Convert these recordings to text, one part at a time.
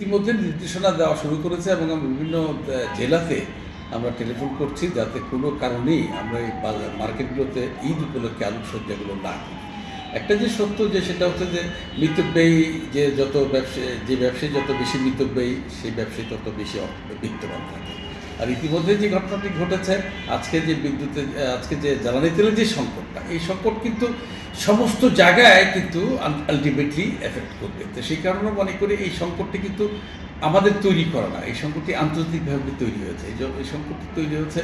ইতিমধ্যে নির্দেশনা দেওয়া শুরু করেছে এবং আমরা বিভিন্ন জেলাতে আমরা টেলিফোন করছি যাতে কোনো কারণেই আমরা এই মার্কেটগুলোতে ঈদ উপলক্ষে আলোকসজ্জাগুলো না করি। একটা যে সত্য যে সেটা হচ্ছে যে মিতব্যয়ী যে যত ব্যবসায়ী যত বেশি মিতব্যয়ী সেই ব্যবসায়ী তত বেশি বিত্তবান থাকে। আর ইতিমধ্যে যে ঘটনাটি ঘটেছে আজকে যে আজকে যে জ্বালানি তেলের যে সংকটটা, এই সংকট কিন্তু সমস্ত জায়গায় কিন্তু আলটিমেটলি এফেক্ট করবে। তো সেই কারণে মনে করি এই সংকটটি কিন্তু আমাদের তৈরি করা না, এই সংকটটি আন্তর্জাতিকভাবে তৈরি হয়েছে। এই সংকটটি তৈরি হয়েছে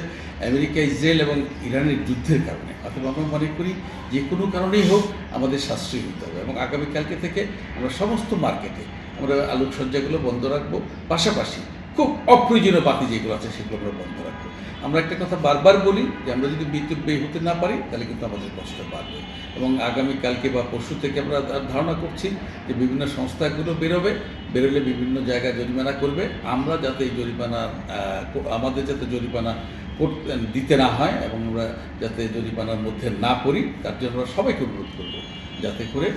আমেরিকা, ইসরায়েল এবং ইরানের যুদ্ধের কারণে। অথবা আমরা মনে করি যে কোনো কারণেই হোক আমাদের সাশ্রয়ী হতে হবে এবং আগামীকালকে থেকে আমরা সমস্ত মার্কেটে আমরা আলোকসজ্জাগুলো বন্ধ রাখবো, পাশাপাশি খুব অপ্রয়োজনীয় বাতি যেগুলো আছে সেগুলো আমরা বন্ধ রাখবো। আমরা একটা কথা বারবার বলি যে আমরা যদি বিদ্যুৎ ব্যয় হতে না পারি তাহলে কিন্তু আমাদের কষ্ট বাড়বে এবং আগামীকালকে বা পরশু থেকে আমরা ধারণা করছি যে বিভিন্ন সংস্থাগুলো বেরোলে বিভিন্ন জায়গায় জরিমানা করবে। আমরা যাতে এই জরিমানা আমাদের যাতে জরিমানা দিতে না হয় এবং আমরা যাতে জরিমানার মধ্যে না পড়ি তার জন্য আমরা সবাইকে অনুরোধ করব যাতে করে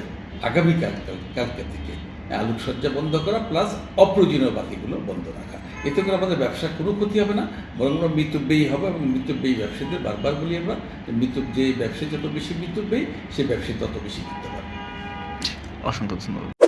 কালকে থেকে আলোকসজ্জা বন্ধ করা প্লাস অপ্রয়োজনীয় বাতিগুলো বন্ধ রাখা। এতে করে আমাদের ব্যবসার কোনো ক্ষতি হবে না, বরং আমরা মিতব্যয়ী হবে এবং মিতব্যয়ী ব্যবসায়ীদের বারবার বলি আমরা যে ব্যবসায়ী যত বেশি মিতব্যয়ী সেই ব্যবসায়ী তত বেশি কিনতে পারবে। অসংখ্য ধন্যবাদ।